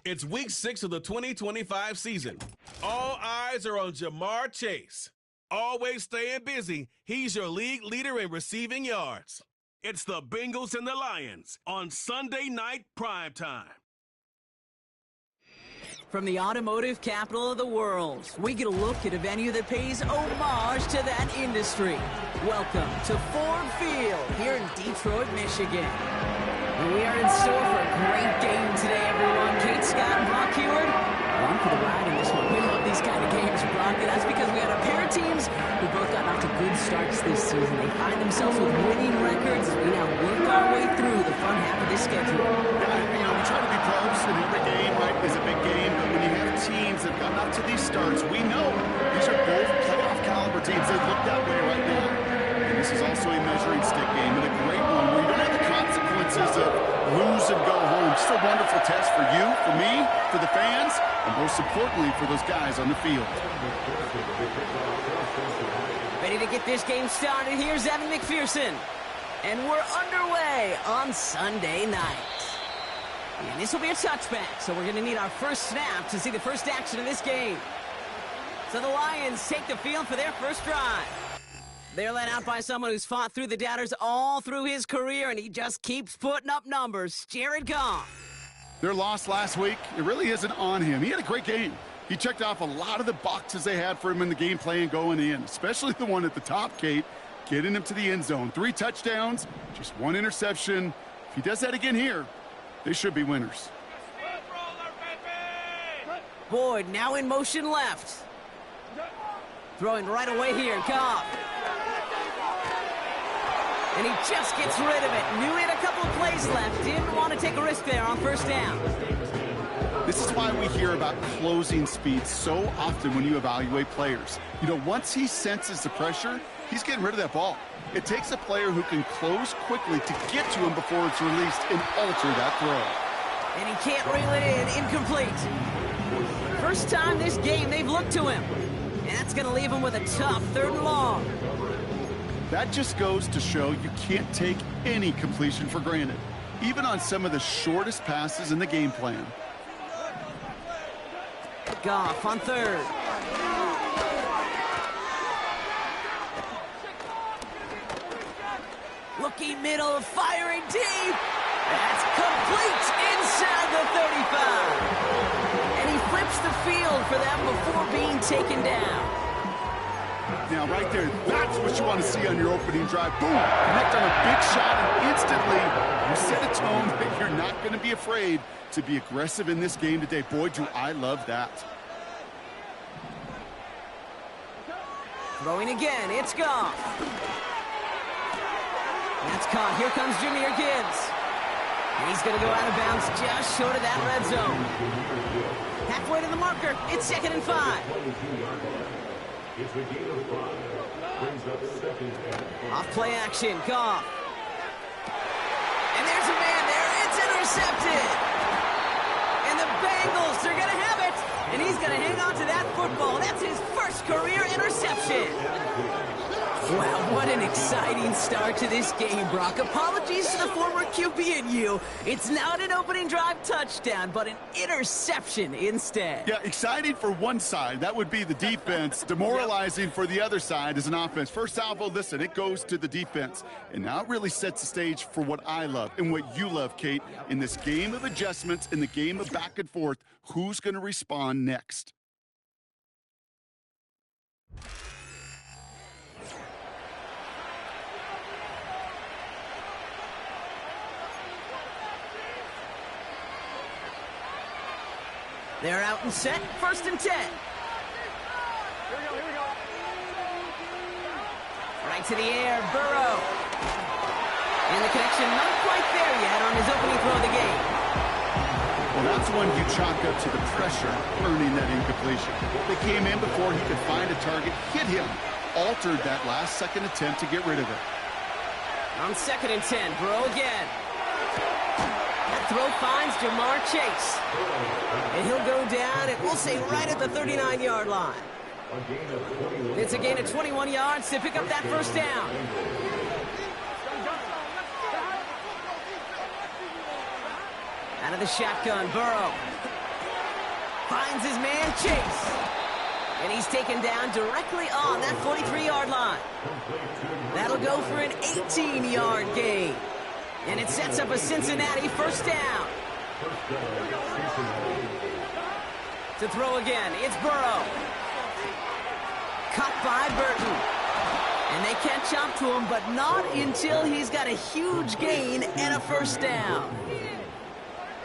It's week 6 of the 2025 season. All eyes are on Jamar Chase. Always staying busy, he's your league leader in receiving yards. It's the Bengals and the Lions on Sunday night primetime. From the automotive capital of the world, we get a look at a venue that pays homage to that industry. Welcome to Ford Field here in Detroit, Michigan. We are in store for a great game today, everyone. Kate, Scott, and Brock Heward, along for the ride in this one. We love these kind of games, Brock, and that's because we got a pair of teams who both got off to good starts this season. They find themselves with winning records as we now work our way through the front half of this schedule. We try to be close, and every game, right, is a big game. But when you have teams that have gotten up to these starts, we know these are both playoff caliber teams. They look that way right now. And this is also a measuring stick game, and a great one where you don't have the consequences of lose and go home. Just a wonderful test for you, for me, for the fans, and most importantly for those guys on the field. Ready to get this game started. Here's Evan McPherson. And we're underway on Sunday night. And this will be a touchback, so we're going to need our first snap to see the first action of this game. So the Lions take the field for their first drive. They're led out by someone who's fought through the doubters all through his career, and he just keeps putting up numbers. Jared Goff. Their loss last week, it really isn't on him. He had a great game. He checked off a lot of the boxes they had for him in the game plan going in, especially the one at the top, Kate, getting him to the end zone. 3 touchdowns, just 1 interception. If he does that again here, they should be winners. Boyd now in motion left. Throwing right away here, Goff. And he just gets rid of it. Knew he had a couple of plays left. Didn't want to take a risk there on first down. This is why we hear about closing speed so often when you evaluate players. You know, once he senses the pressure, he's getting rid of that ball. It takes a player who can close quickly to get to him before it's released and alter that throw. And he can't reel it in. Incomplete. First time this game they've looked to him. And that's going to leave him with a tough 3rd and long. That just goes to show you can't take any completion for granted, even on some of the shortest passes in the game plan. Goff on 3rd. Looking middle, firing deep. That's complete inside the 35. And he flips the field for them before being taken down. Now, right there, that's what you want to see on your opening drive. Boom! Connect on a big shot, and instantly you set a tone that you're not going to be afraid to be aggressive in this game today. Boy, do I love that. Throwing again, it's Goff. That's caught. Here comes Jahmyr Gibbs. He's going to go out of bounds just short of that red zone. Halfway to the marker. It's 2nd and 5. Off play action, Goff. And there's a man there. It's intercepted. And the Bengals are going to have it. And he's going to hang on to that football. That's his first career interception. Wow, what an exciting start to this game, Brock. Apologies to the former QB and you. It's not an opening drive touchdown, but an interception instead. Yeah, exciting for one side. That would be the defense. Demoralizing for the other side as an offense. First salvo, listen, it goes to the defense. And now it really sets the stage for what I love and what you love, Kate. In this game of adjustments, in the game of back and forth, who's going to respond next? They're out and set. 1st and 10. Here we go. Right to the air, Burrow. And the connection not quite there yet on his opening throw of the game. Well, that's one you chalk up to the pressure, earning that incompletion. They came in before he could find a target, hit him, altered that last-second attempt to get rid of it. On 2nd and 10, Burrow again. That throw finds Jamar Chase. And he'll go down, and we'll say right at the 39-yard line. It's a gain of 21 yards to pick up that first down. Out of the shotgun, Burrow. Finds his man, Chase. And he's taken down directly on that 43-yard line. That'll go for an 18-yard gain. And it sets up a Cincinnati first down. To throw again, it's Burrow. Caught by Burton. And they catch up to him, but not until he's got a huge gain and a first down.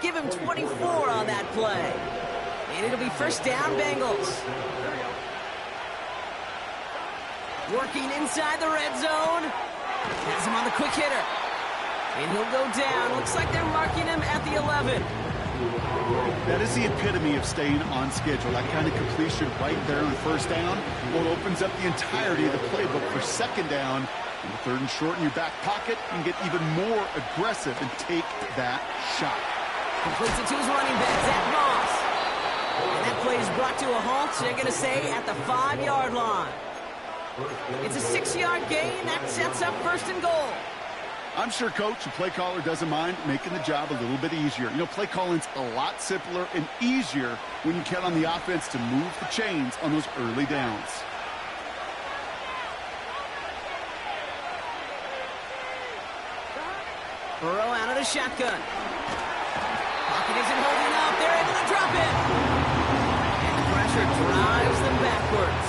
Give him 24 on that play. And it'll be first down, Bengals. Working inside the red zone. Has him on the quick hitter. And he'll go down. Looks like they're marking him at the 11. That is the epitome of staying on schedule. That kind of completion right there on first down. Well, it opens up the entirety of the playbook for second down. And the third and short in your back pocket, you can get even more aggressive and take that shot. Completes it to his running back, Zach Moss. And that play is brought to a halt, so they're going to say at the 5-yard line. It's a 6-yard gain. That sets up first and goal. I'm sure Coach, the play caller, doesn't mind making the job a little bit easier. You know, play calling's a lot simpler and easier when you count on the offense to move the chains on those early downs. Burrow out of the shotgun. Pocket isn't holding up. They're able to drop it. And the pressure drives them backwards.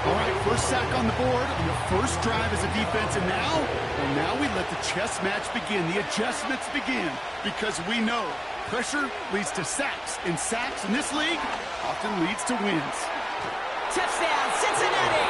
All right, first sack on the board on the first drive as a defense, and now we let the chess match begin, the adjustments begin, because we know pressure leads to sacks, and sacks in this league often leads to wins. Touchdown, Cincinnati!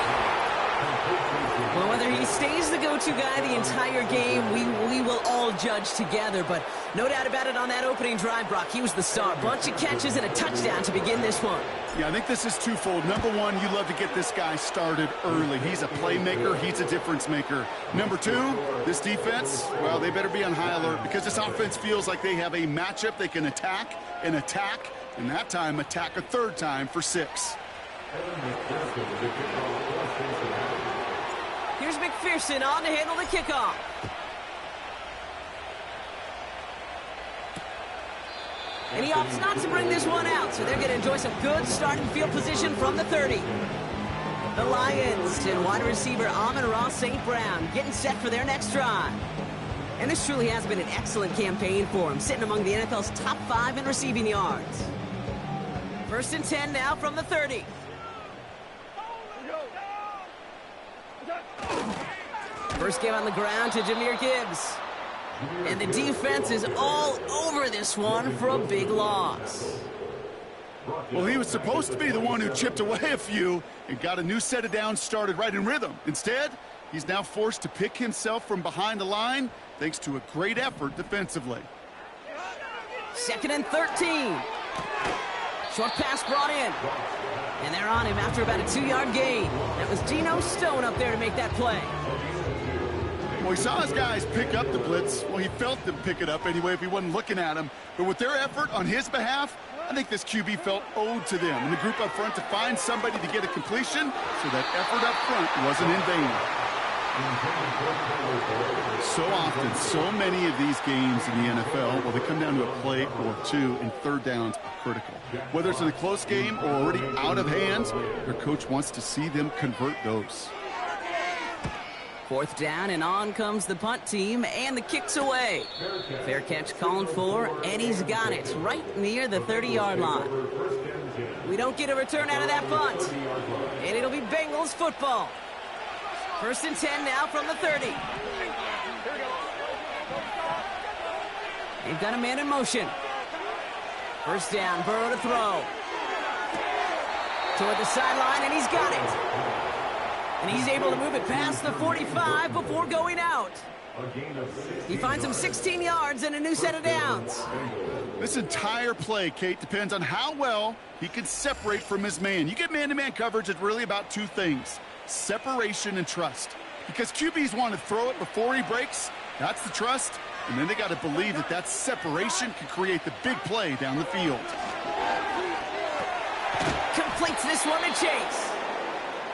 Well, whether he stays the go-to guy the entire game, we will all judge together, but no doubt about it on that opening drive, Brock, he was the star. Bunch of catches and a touchdown to begin this one. Yeah, I think this is twofold. Number one, you love to get this guy started early. He's a playmaker. He's a difference maker. Number two, this defense, well, they better be on high alert because this offense feels like they have a matchup they can attack, and that time attack a third time for 6. Here's McPherson on to handle the kickoff. And he opts not to bring this one out, so they're going to enjoy some good starting field position from the 30. The Lions and wide receiver Amon-Ra St. Brown getting set for their next drive. And this truly has been an excellent campaign for him, sitting among the NFL's top 5 in receiving yards. First and 10 now from the 30. First game on the ground to Jahmyr Gibbs. And the defense is all over this one for a big loss. Well, he was supposed to be the one who chipped away a few and got a new set of downs started right in rhythm. Instead, he's now forced to pick himself from behind the line thanks to a great effort defensively. Second and 13. Short pass brought in. And they're on him after about a 2-yard gain. That was Geno Stone up there to make that play. Well, he saw his guys pick up the blitz. Well, he felt them pick it up anyway if he wasn't looking at him. But with their effort on his behalf, I think this QB felt owed to them and the group up front to find somebody to get a completion so that effort up front wasn't in vain. So often, so many of these games in the NFL, well, they come down to a play or two, and third downs are critical. Whether it's in a close game or already out of hands, their coach wants to see them convert those. Fourth down, and on comes the punt team, and the kick's away. Fair catch called for, and he's got it right near the 30-yard line. We don't get a return out of that punt, and it'll be Bengals football. First and 10 now from the 30. They've got a man in motion. First down, Burrow to throw. Toward the sideline, and he's got it. And he's able to move it past the 45 before going out. He finds him 16 yards and a new set of downs. This entire play, Kate, depends on how well he can separate from his man. You get man-to-man coverage, it's really about two things: separation and trust. Because QBs want to throw it before he breaks. That's the trust. And then they got to believe that that separation can create the big play down the field. Completes this one to Chase.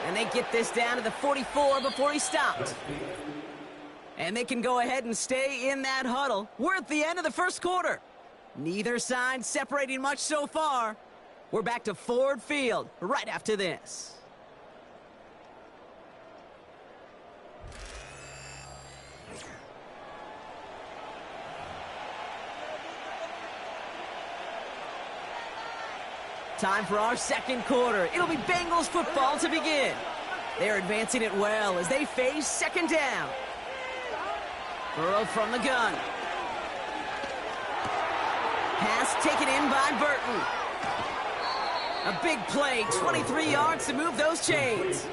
And they get this down to the 44 before he stopped. And they can go ahead and stay in that huddle. We're at the end of the first quarter. Neither side separating much so far. We're back to Ford Field right after this. Time for our second quarter. It'll be Bengals football to begin. They're advancing it well as they face second down. Burrow from the gun. Pass taken in by Burton. A big play, 23 yards to move those chains.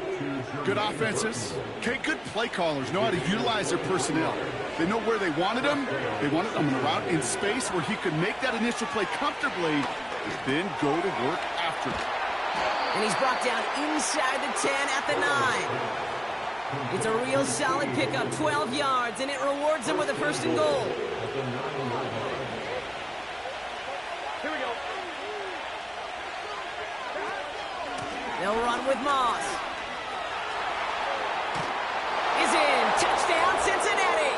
Good offenses. Okay, good play callers know how to utilize their personnel. They know where they wanted them. They wanted them around in space where he could make that initial play comfortably and then go to work after it. And he's brought down inside the 10 at the 9. It's a real solid pickup, 12 yards, and it rewards him with a first and goal. Here we go. They'll run with Moss. Is in. Touchdown, Cincinnati.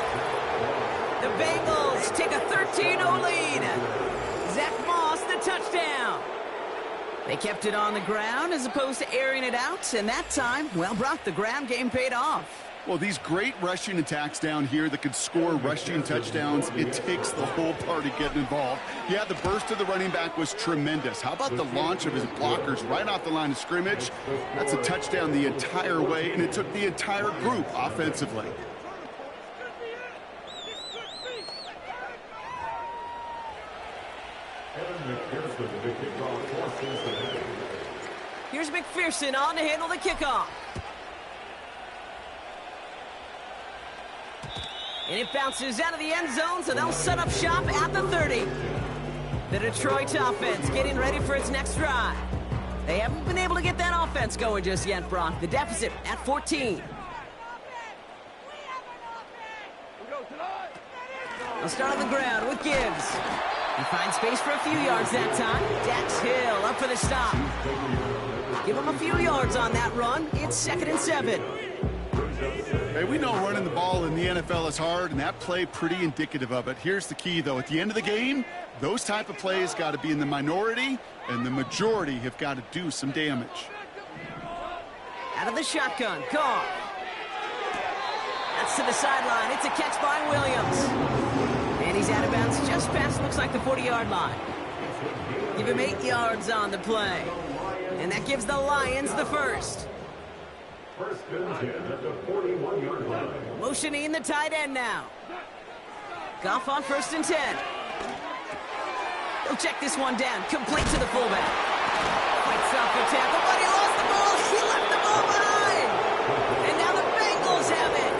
The Bengals take a 13-0 lead. Zach Moss, the touchdown. They kept it on the ground as opposed to airing it out, and that time, well, Brock, the ground game paid off. Well, these great rushing attacks down here that could score rushing touchdowns, it takes the whole party getting involved. Yeah, the burst of the running back was tremendous. How about the launch of his blockers right off the line of scrimmage? That's a touchdown the entire way, and it took the entire group offensively. Here's McPherson on to handle the kickoff. And it bounces out of the end zone, so they'll set up shop at the 30. The Detroit offense getting ready for its next drive. They haven't been able to get that offense going just yet, Brock. The deficit at 14. They'll start on the ground with Gibbs. He finds space for a few yards that time. Dax Hill up for the stop. Give him a few yards on that run. It's 2nd and 7. Hey, we know running the ball in the NFL is hard, and that play pretty indicative of it. Here's the key, though. At the end of the game, those type of plays got to be in the minority, and the majority have got to do some damage. Out of the shotgun, Goff. That's to the sideline. It's a catch by Williams. And he's out of bounds just past, looks like, the 40-yard line. Give him 8 yards on the play. And that gives the Lions the first. First and 10 at the 41-yard line. Motioning the tight end now. Goff on 1st and 10. He'll check this one down. Complete to the fullback. Fights off the tackle, but he lost the ball. He left the ball behind. And now the Bengals have it.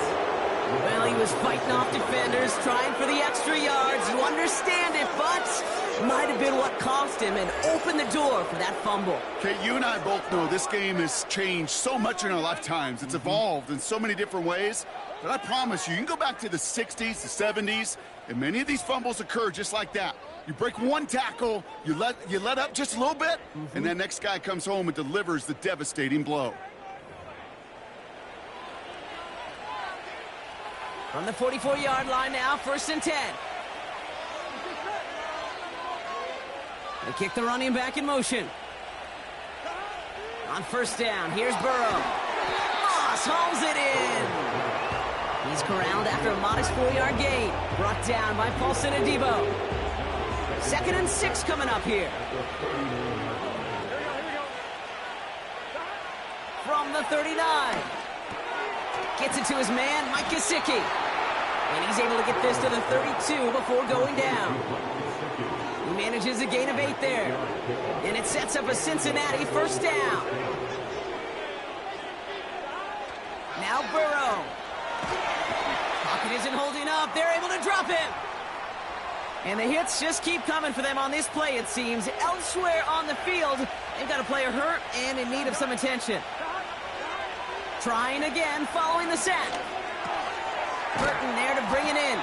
Well, he was fighting off defenders, trying for the extra yards. You understand it, but might have been what cost him and opened the door for that fumble. Okay, you and I both know this game has changed so much in our lifetimes. It's evolved in so many different ways. But I promise you, you can go back to the 60s, the 70s, and many of these fumbles occur just like that. You break one tackle, you let up just a little bit, and that next guy comes home and delivers the devastating blow. From the 44-yard line now, 1st and 10. They kick the running back in motion. On 1st down, here's Burrow. Moss holds it in. He's corralled after a modest 4-yard gain. Brought down by Paulson Adebo. 2nd and 6 coming up here. From the 39. Gets it to his man, Mike Gesicki. And he's able to get this to the 32 before going down. He manages a gain of 8 there. And it sets up a Cincinnati 1st down. Now Burrow. Pocket isn't holding up. They're able to drop him. And the hits just keep coming for them on this play, it seems. Elsewhere on the field, they've got a player hurt and in need of some attention. Trying again, following the sack. Burton there to bring it in.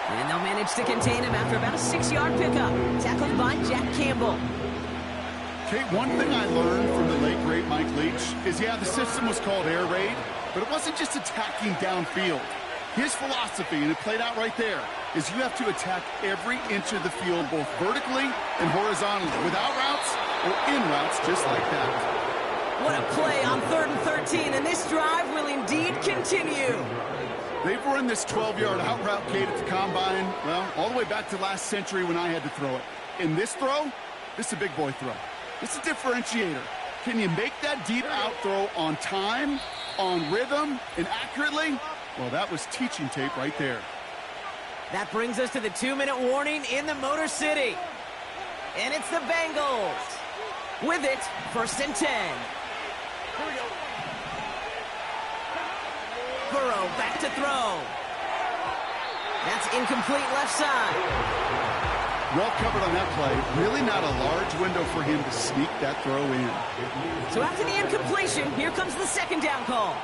And they'll manage to contain him after about a 6-yard pickup. Tackled by Jack Campbell. Okay, one thing I learned from the late, great Mike Leach is, yeah, the system was called air raid, but it wasn't just attacking downfield. His philosophy, and it played out right there, is you have to attack every inch of the field, both vertically and horizontally. Without routes, or in routes just like that. What a play on 3rd and 13, and this drive will indeed continue. They've run this 12-yard out route, Kate, at the combine, well, all the way back to last century when I had to throw it. In this throw, this is a big boy throw. This is a differentiator. Can you make that deep out throw on time, on rhythm, and accurately? Well, that was teaching tape right there. That brings us to the 2-minute warning in the Motor City. And it's the Bengals. With it, 1st and 10. Here we go. Burrow back to throw. That's incomplete left side. Well covered on that play. Really not a large window for him to sneak that throw in. So after the incompletion, here comes the 2nd down call.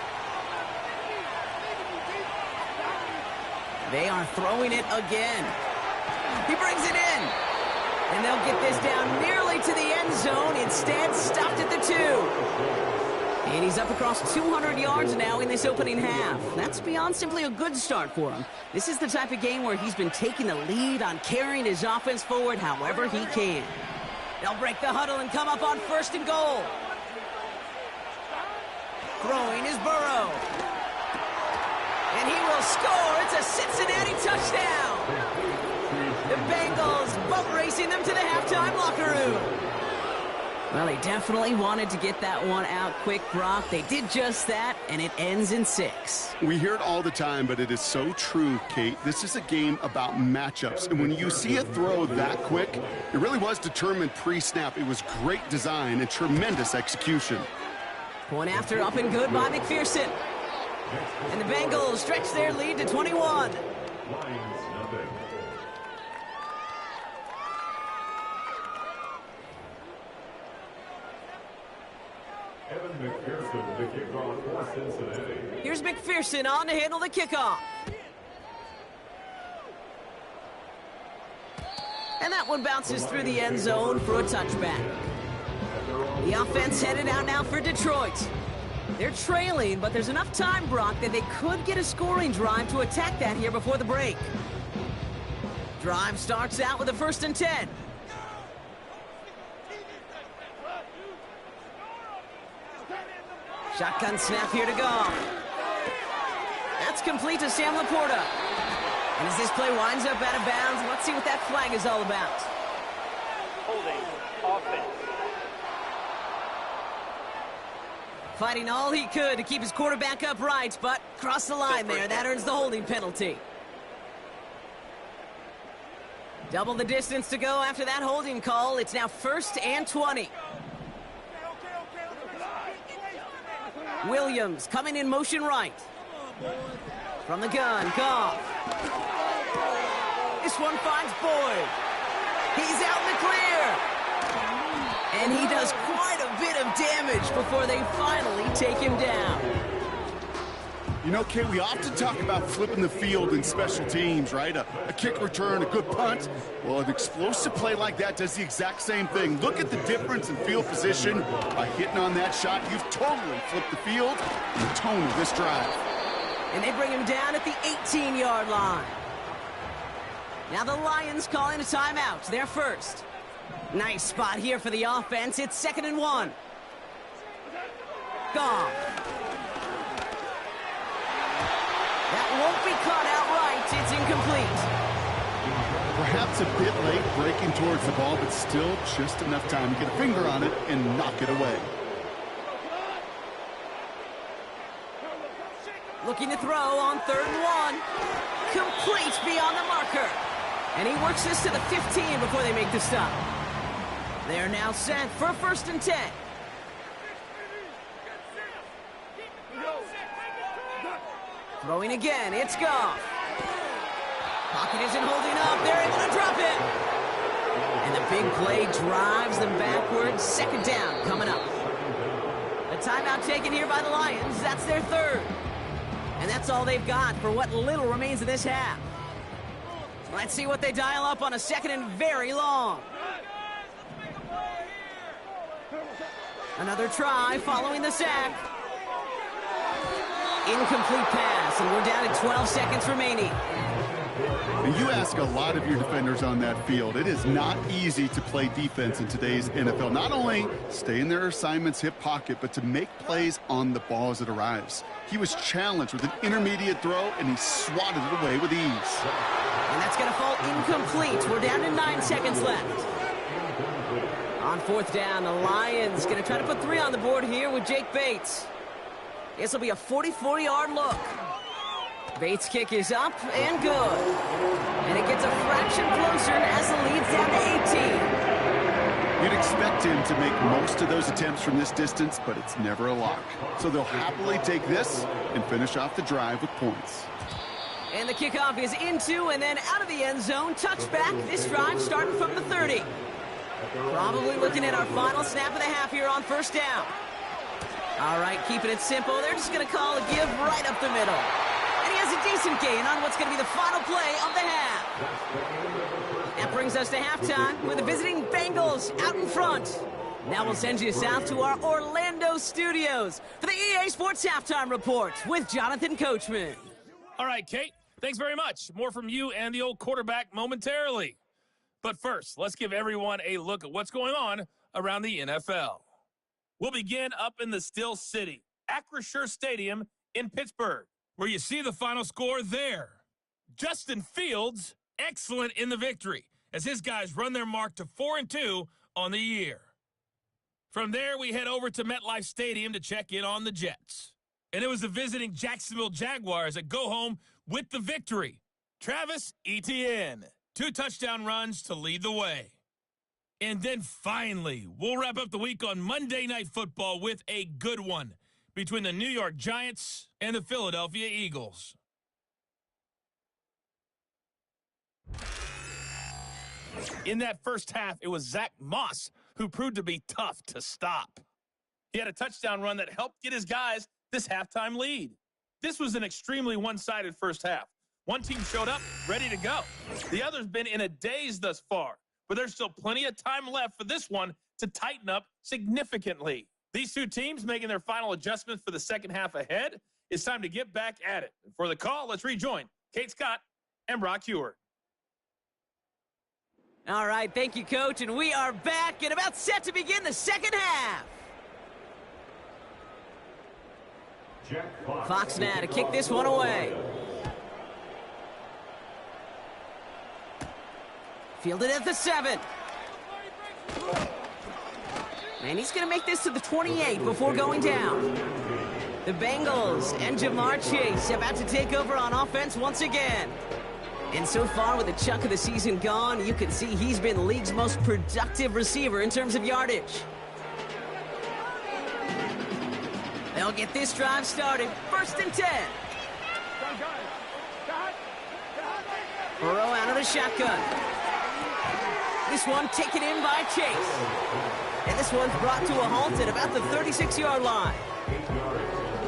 They are throwing it again. He brings it in. And they'll get this down nearly to the end zone. Instead, stopped at the 2. And he's up across 200 yards now in this opening half. That's beyond simply a good start for him. This is the type of game where he's been taking the lead on carrying his offense forward however he can. They'll break the huddle and come up on 1st and goal. Throwing is Burrow. And he will score. It's a Cincinnati touchdown. The Bengals boat racing them to the halftime locker room. Well, they definitely wanted to get that one out quick, Brock. They did just that, and it ends in 6. We hear it all the time, but it is so true, Kate. This is a game about matchups, and when you see a throw that quick, it really was determined pre-snap. It was great design and tremendous execution. Point after, up and good by McPherson. And the Bengals stretch their lead to 21. Lions nothing. Evan McPherson, the kickoff for Cincinnati. Here's McPherson on to handle the kickoff. And that one bounces through the end zone for a touchback. The offense headed out now for Detroit. They're trailing, but there's enough time, Brock, that they could get a scoring drive to attack that here before the break. Drive starts out with a 1st and 10. Shotgun snap here to go. That's complete to Sam Laporta. And as this play winds up out of bounds, let's see what that flag is all about. Holding offense. Fighting all he could to keep his quarterback upright, but crossed the line there. That earns the holding penalty. Double the distance to go after that holding call. It's now 1st and 20. Williams coming in motion right. From the gun, Goff. This one finds Boyd. He's out in the clear. And he does quite a bit of damage before they finally take him down. You know, Kate, we often talk about flipping the field in special teams, right? A kick return, a good punt. Well, an explosive play like that does the exact same thing. Look at the difference in field position. By hitting on that shot, you've totally flipped the field and the tone of this drive. And they bring him down at the 18-yard line. Now the Lions calling a timeout. They're first. Nice spot here for the offense. It's 2nd and 1. Goff. That won't be caught outright. It's incomplete. Perhaps a bit late breaking towards the ball, but still just enough time to get a finger on it and knock it away. Looking to throw on 3rd and 1. Complete beyond the marker. And he works this to the 15 before they make the stop. They're now set for 1st and 10. Throwing again, it's Goff. Pocket isn't holding up. They're able to drop it. And the big play drives them backwards. 2nd down coming up. A timeout taken here by the Lions. That's their 3rd. And that's all they've got for what little remains of this half. Let's see what they dial up on a 2nd and very long. Another try following the sack. Incomplete pass, and we're down to 12 seconds remaining. And you ask a lot of your defenders on that field. It is not easy to play defense in today's NFL. Not only stay in their assignment's hip pocket, but to make plays on the ball as it arrives. He was challenged with an intermediate throw, and he swatted it away with ease. And that's going to fall incomplete. We're down to 9 seconds left. On fourth down, the Lions going to try to put 3 on the board here with Jake Bates. This will be a 44-yard look. Bates' kick is up and good. And it gets a fraction closer as the lead's down to 18. You'd expect him to make most of those attempts from this distance, but it's never a lock. So they'll happily take this and finish off the drive with points. And the kickoff is into and then out of the end zone. Touchback. This drive starting from the 30. Probably looking at our final snap of the half here on first down. All right, keeping it simple. They're just going to call a give right up the middle. And he has a decent gain on what's going to be the final play of the half. That brings us to halftime with the visiting Bengals out in front. Now we'll send you south to our Orlando studios for the EA Sports Halftime Report with Jonathan Coachman. All right, Kate, thanks very much. More from you and the old quarterback momentarily. But first, let's give everyone a look at what's going on around the NFL. We'll begin up in the Steel City, Acrisure Stadium in Pittsburgh, where you see the final score there. Justin Fields, excellent in the victory, as his guys run their mark to 4-2 on the year. From there, we head over to MetLife Stadium to check in on the Jets. And it was the visiting Jacksonville Jaguars that go home with the victory. Travis Etienne, 2 touchdown runs to lead the way. And then finally, we'll wrap up the week on Monday Night Football with a good one between the New York Giants and the Philadelphia Eagles. In that first half, it was Zach Moss who proved to be tough to stop. He had a touchdown run that helped get his guys this halftime lead. This was an extremely one-sided first half. One team showed up, ready to go. The other's been in a daze thus far, but there's still plenty of time left for this one to tighten up significantly. These 2 teams making their final adjustments for the second half ahead. It's time to get back at it. For the call, let's rejoin Kate Scott and Brock Heward. All right, thank you, Coach, and we are back and about set to begin the second half. Fox now to kick this one away. Fielded at the 7. And he's going to make this to the 28 before going down. The Bengals and Jamar Chase about to take over on offense once again. And so far, with a chunk of the season gone, you can see he's been the league's most productive receiver in terms of yardage. They'll get this drive started. 1st and 10. Burrow out of the shotgun. This one taken in by Chase. And this one's brought to a halt at about the 36-yard line.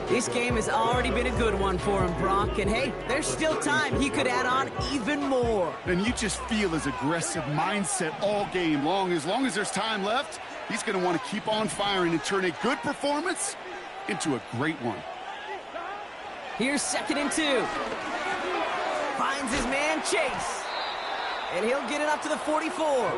This game has already been a good one for him, Brock. And, hey, there's still time he could add on even more. And you just feel his aggressive mindset all game long. As long as there's time left, he's going to want to keep on firing and turn a good performance into a great one. Here's 2nd and 2. Finds his man Chase. And he'll get it up to the 44.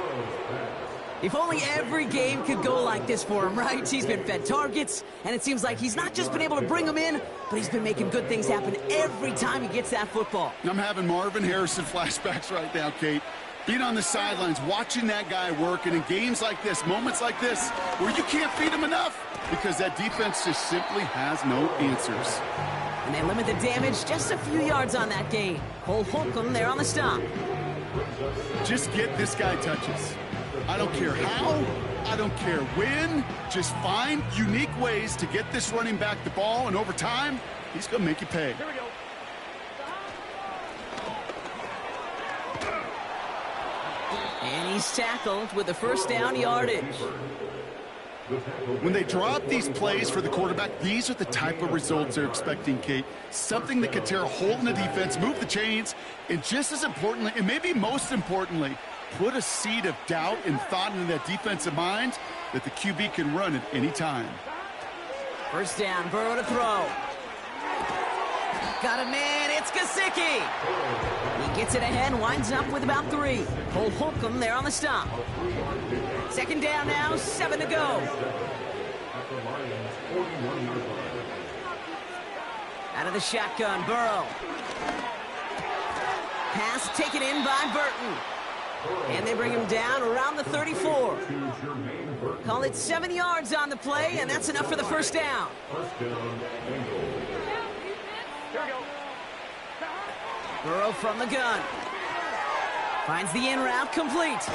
If only every game could go like this for him, right? He's been fed targets, and it seems like he's not just been able to bring them in, but he's been making good things happen every time he gets that football. I'm having Marvin Harrison flashbacks right now, Kate. Being on the sidelines, watching that guy work, and in games like this, moments like this, where you can't feed him enough because that defense just simply has no answers. And they limit the damage just a few yards on that gain. Cole Holcomb there on the stop. Just get this guy touches. I don't care how, I don't care when. Just find unique ways to get this running back the ball, and over time, he's going to make you pay. Here we go. And he's tackled with the 1st down yardage. When they draw up these plays for the quarterback, these are the type of results they're expecting, Kate. Something that can tear a hole in the defense, move the chains, and just as importantly, and maybe most importantly, put a seed of doubt and thought into that defensive mind that the QB can run at any time. 1st down, Burrow to throw. Got a man, it's It's Gesicki. He gets it ahead, winds up with about 3. Cole Holcomb there on the stop. Second down now, 7 to go. Out of the shotgun, Burrow. Pass taken in by Burton. And they bring him down around the 34. Call it 7 yards on the play, and that's enough for the first down. Burrow from the gun. Finds the in route complete.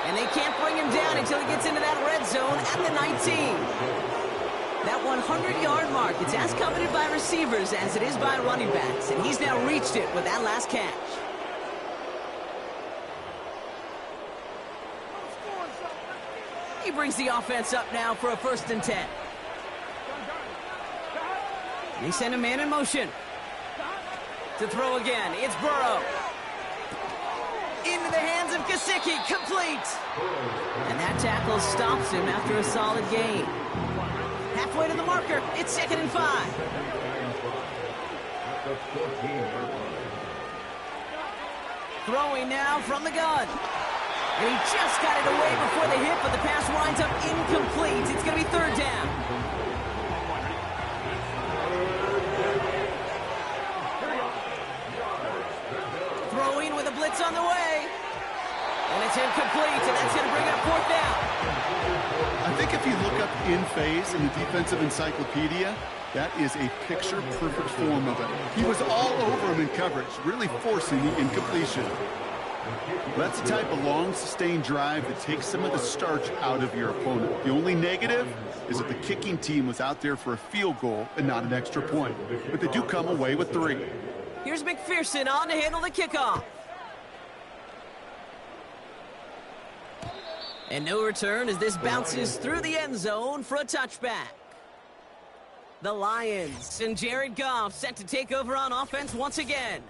And they can't bring him down until he gets into that red zone at the 19. That 100-yard mark, it's as coveted by receivers as it is by running backs, and he's now reached it with that last catch. He brings the offense up now for a 1st and 10. They send a man in motion. To throw again, it's Burrow. Into the hands of Gesicki, complete. And that tackle stops him after a solid gain. Halfway to the marker, it's 2nd and 5. Throwing now from the gun. And he just got it away before the hit, but the pass winds up incomplete. It's going to be 3rd down. Throwing with a blitz on the way. And it's incomplete, and that's going to bring up 4th down. I think if you look up in phase in the defensive encyclopedia, that is a picture-perfect form of it. He was all over him in coverage, really forcing the incompletion. That's the type of long, sustained drive that takes some of the starch out of your opponent. The only negative is that the kicking team was out there for a field goal and not an extra point. But they do come away with 3. Here's McPherson on to handle the kickoff. And no return as this bounces through the end zone for a touchback. The Lions and Jared Goff set to take over on offense once again.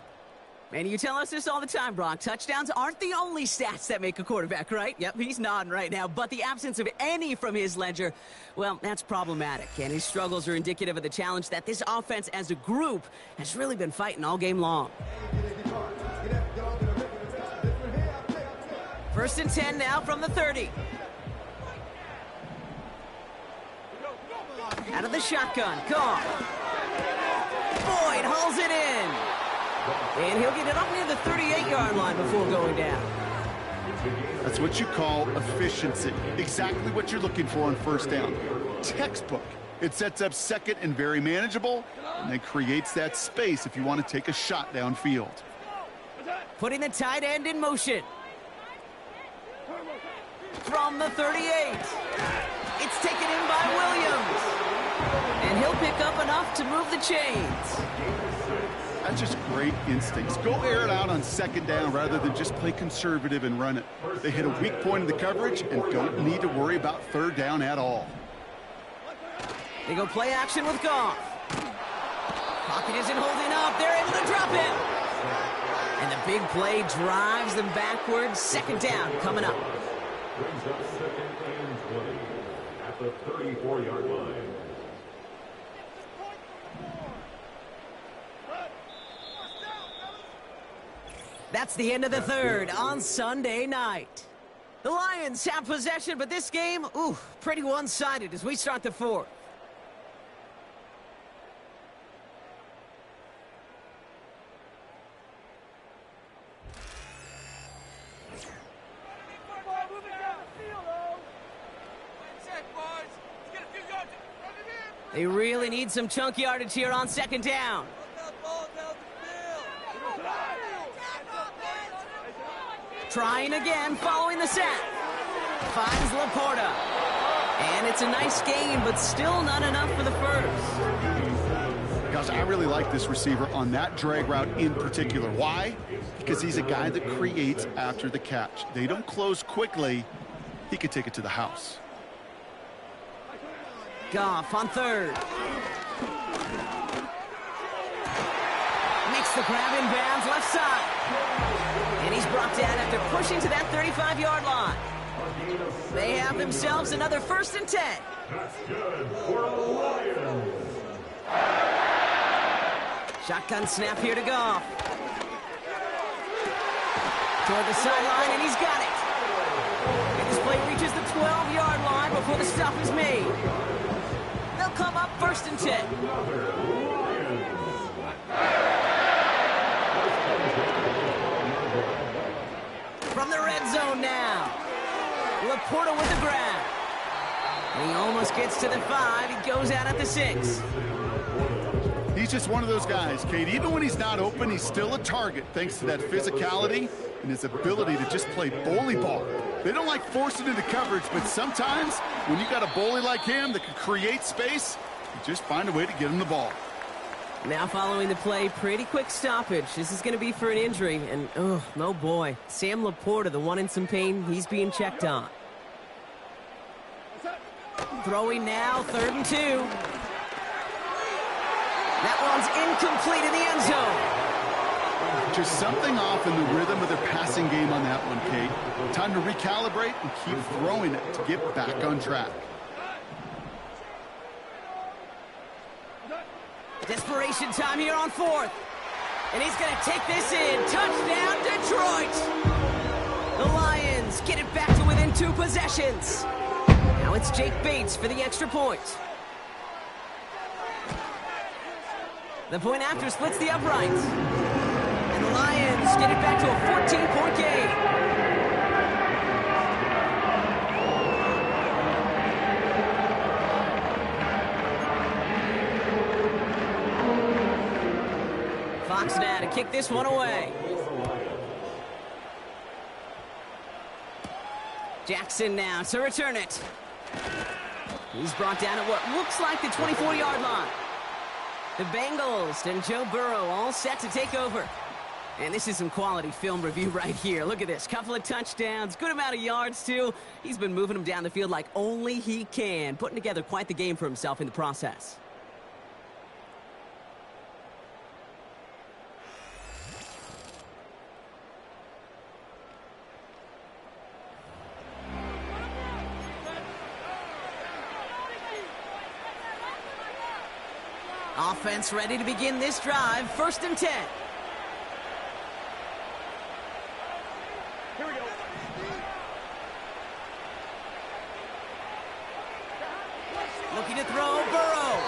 And you tell us this all the time, Brock. Touchdowns aren't the only stats that make a quarterback, right? Yep, he's nodding right now. But the absence of any from his ledger, well, that's problematic. And his struggles are indicative of the challenge that this offense as a group has really been fighting all game long. 1st and 10 now from the 30. Out of the shotgun, Goff. Boyd hauls it in. And he'll get it up near the 38-yard line before going down. That's what you call efficiency. Exactly what you're looking for on 1st down. Textbook. It sets up 2nd and very manageable, and then creates that space if you want to take a shot downfield. Putting the tight end in motion. From the 38. It's taken in by Williams. And he'll pick up enough to move the chains. That's just great instincts. Go air it out on 2nd down rather than just play conservative and run it. They hit a weak point in the coverage and don't need to worry about 3rd down at all. They go play action with Goff. Pocket isn't holding up. They're able to drop him. And the big play drives them backwards. 2nd down coming up. Brings up 2nd and 20 at the 34-yard line. That's the end of the 3rd on Sunday night. The Lions have possession, but this game, pretty one-sided as we start the 4th. They really need some chunk yardage here on 2nd down. Trying again, following the sack. Finds Laporta. And it's a nice gain, but still not enough for the 1st. Gosh, I really like this receiver on that drag route in particular. Why? Because he's a guy that creates after the catch. They don't close quickly. He could take it to the house. Goff on 3rd. Makes the grab in bounds left side. And he's brought down after pushing to that 35-yard line. They have themselves another 1st and 10. That's good for the Lions. Shotgun snap here to Goff. Toward the sideline, and he's got it. And this play reaches the 12-yard line before the stop is made. They'll come up 1st and 10. From the red zone now. Laporta with the grab. And he almost gets to the 5. He goes out at the 6. He's just one of those guys, Kate. Even when he's not open, he's still a target thanks to that physicality and his ability to just play bully ball. They don't like forcing into coverage, but sometimes when you got a bully like him that can create space, you just find a way to get him the ball. Now following the play, pretty quick stoppage. This is going to be for an injury, and oh boy. Sam Laporta, the one in some pain, he's being checked on. Throwing now, 3rd and 2. That one's incomplete in the end zone. Just something off in the rhythm of their passing game on that one, Kate. Time to recalibrate and keep throwing it to get back on track. Desperation time here on 4th. And he's going to take this in. Touchdown, Detroit! The Lions get it back to within 2 possessions. Now it's Jake Bates for the extra point. The point after splits the uprights. And the Lions get it back to a 14-point game. Fox now to kick this one away. Jackson now to return it. He's brought down at what looks like the 24-yard line. The Bengals and Joe Burrow all set to take over. And this is some quality film review right here. Look at this. Couple of touchdowns. Good amount of yards, too. He's been moving them down the field like only he can. Putting together quite the game for himself in the process. Offense ready to begin this drive. 1st and 10. Here we go. Looking to throw, Burrow.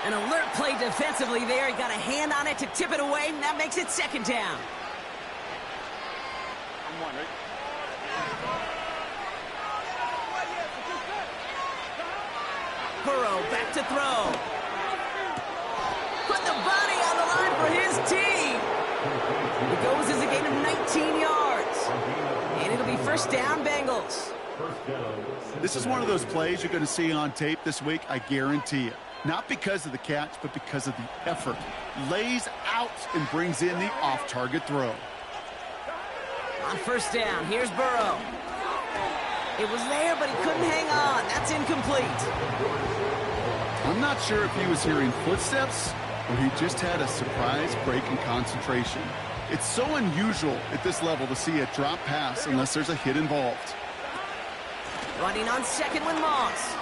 An alert play defensively there. He got a hand on it to tip it away, and that makes it 2nd down. I'm one, right? Burrow back to throw. Put the body on the line for his team. It goes as a gain of 19 yards. And it'll be 1st down, Bengals. This is one of those plays you're going to see on tape this week, I guarantee you. Not because of the catch, but because of the effort. Lays out and brings in the off-target throw. On 1st down, here's Burrow. It was there, but he couldn't hang on. That's incomplete. I'm not sure if he was hearing footsteps or he just had a surprise break in concentration. It's so unusual at this level to see a drop pass unless there's a hit involved. Running on 2nd with Moss.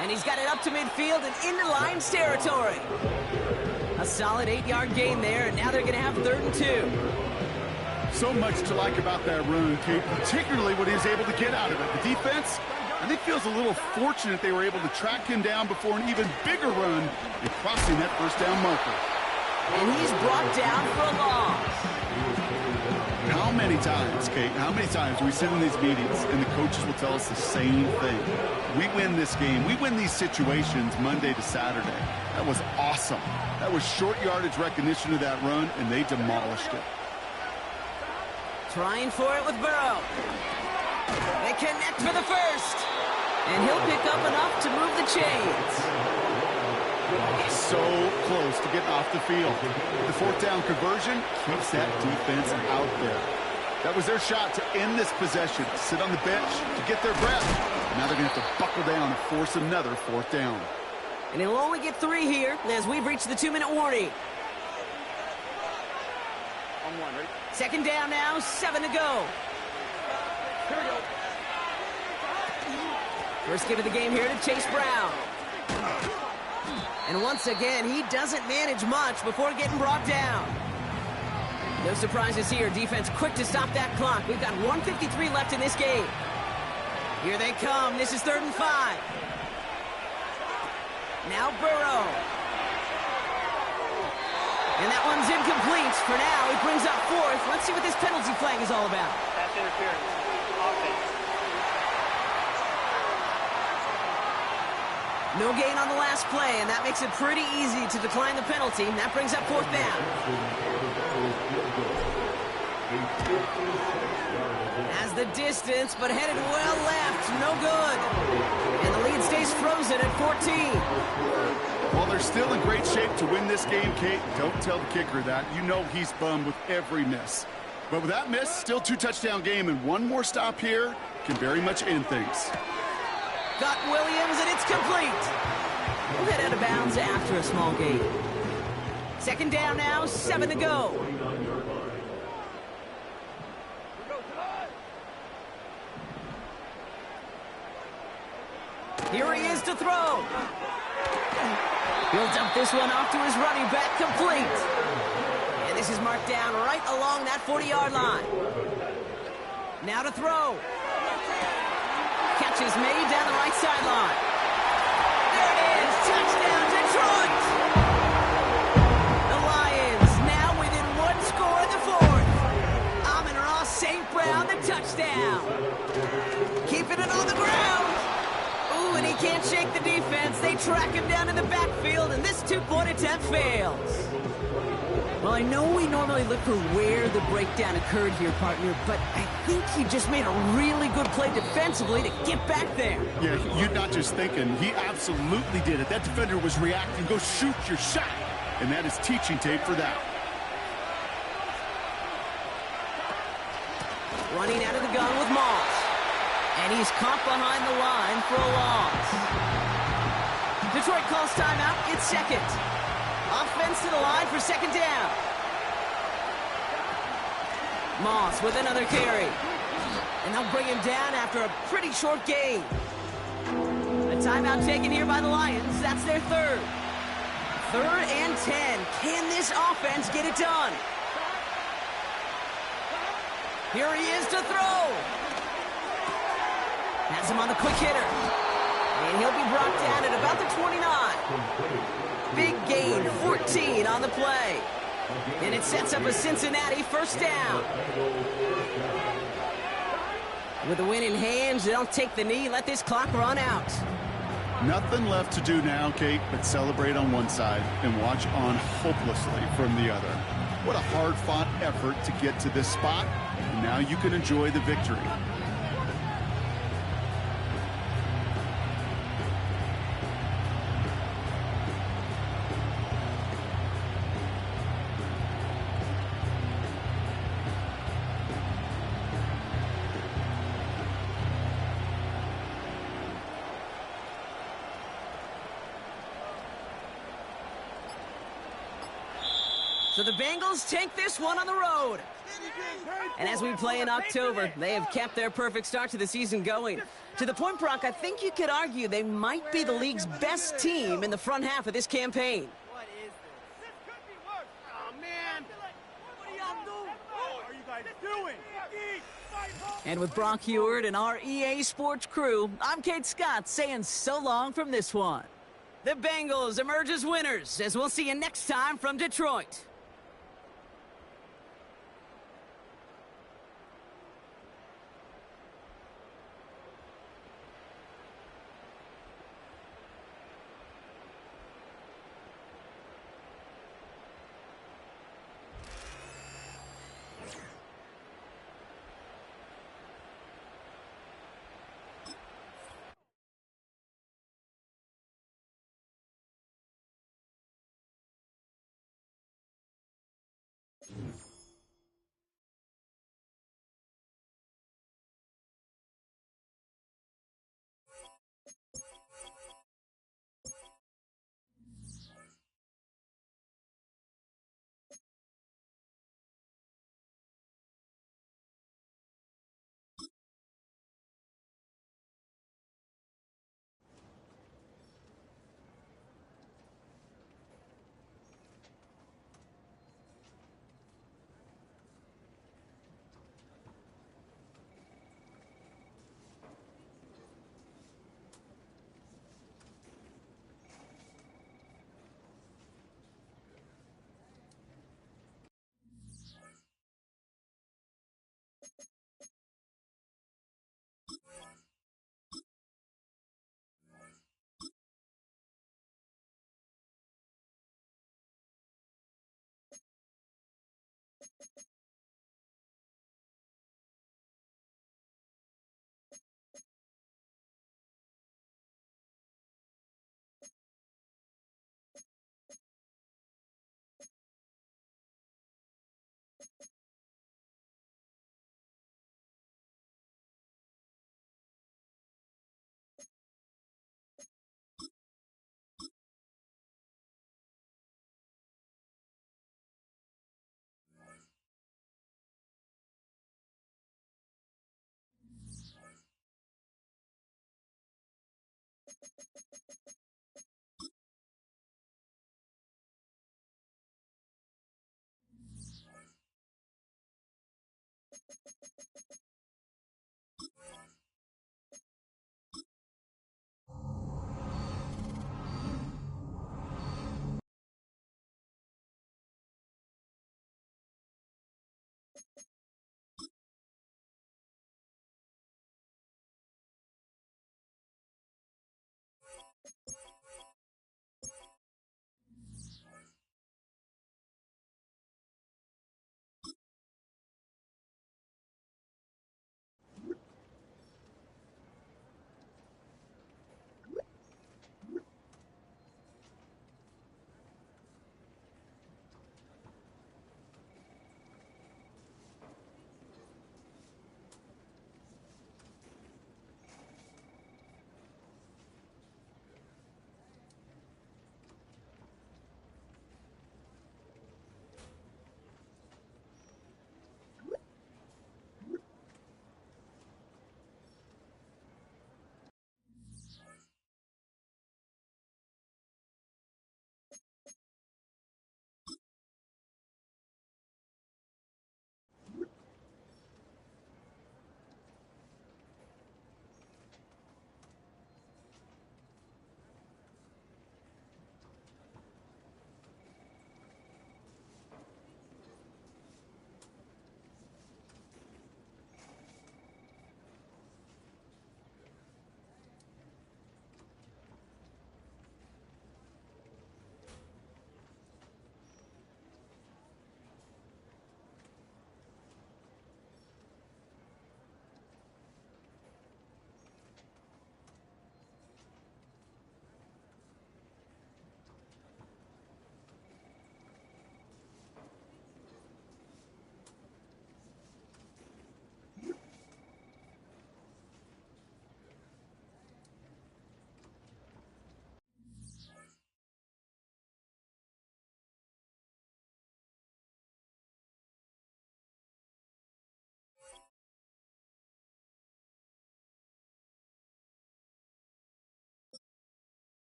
And he's got it up to midfield and into Lions territory. A solid 8-yard gain there, and now they're going to have 3rd and 2. So much to like about that run, Kate, particularly what he was able to get out of it. The defense, I think, feels a little fortunate they were able to track him down before an even bigger run and crossing that 1st down marker. And he's brought down for a loss. How many times, Kate, how many times do we sit in these meetings and the coaches will tell us the same thing? We win this game. We win these situations Monday to Saturday. That was awesome. That was short yardage recognition of that run, and they demolished it. Trying for it with Burrow. They connect for the 1st. And he'll pick up enough to move the chains. So close to getting off the field. The 4th down conversion keeps that defense out there. That was their shot to end this possession, sit on the bench to get their breath. Now they're going to have to buckle down and force another 4th down. And he'll only get 3 here as we've reached the 2-minute warning. I'm one, right? 2nd down now, 7 to go. Here we go. First give of the game here to Chase Brown. And once again, he doesn't manage much before getting brought down. No surprises here. Defense quick to stop that clock. We've got 1:53 left in this game. Here they come. This is 3rd and 5. Now Burrow. And that one's incomplete. For now, he brings up 4th. Let's see what this penalty flag is all about. That's interference. Offense. No gain on the last play, and that makes it pretty easy to decline the penalty. And that brings up 4th down. Has the distance, but headed well left. No good. And the lead stays frozen at 14. Well, they're still in great shape to win this game, Kate. Don't tell the kicker that. You know he's bummed with every miss. But with that miss, still 2-touchdown game, and one more stop here can very much end things. Got Williams, and it's complete. We'll head out of bounds after a small gain. 2nd down now, 7 to go. Here he is to throw. He'll dump this one off to his running back, complete. And this is marked down right along that 40-yard line. Now to throw. Catch is made down the right sideline. There it is, touchdown Detroit! The Lions now within 1 score in the 4th. Amon-Ra St. Brown, the touchdown. Keeping it on the ground. Ooh, and he can't shake the defense. They track him down in the backfield, and this 2-point attempt fails. Well, I know we normally look for where the breakdown occurred here, partner, but I think he just made a really good play defensively to get back there. Yeah, you're not just thinking. He absolutely did it. That defender was reacting. Go shoot your shot. And that is teaching tape for that. Running out of the gun with Moss. And he's caught behind the line for a loss. Detroit calls timeout. It's 2nd. Offense to the line for 2nd down. Moss with another carry. And they'll bring him down after a pretty short gain. A timeout taken here by the Lions. That's their 3rd. 3rd and 10. Can this offense get it done? Here he is to throw. Has him on the quick hitter. And he'll be brought down at about the 29. Big gain, 14 on the play. And it sets up a Cincinnati 1st down. With the win in hand, they'll take the knee, let this clock run out. Nothing left to do now, Kate, but celebrate on one side and watch on hopelessly from the other. What a hard-fought effort to get to this spot, and now you can enjoy the victory. So the Bengals take this one on the road. And as we play in October, they have kept their perfect start to the season going. To the point, Brock, I think you could argue they might be the league's best team in the front half of this campaign. What is this? This could be worse. Oh, man. What are y'all doing? What are you guys doing? And with Brock Heward and our EA Sports crew, I'm Kate Scott saying so long from this one. The Bengals emerge as winners, as we'll see you next time from Detroit.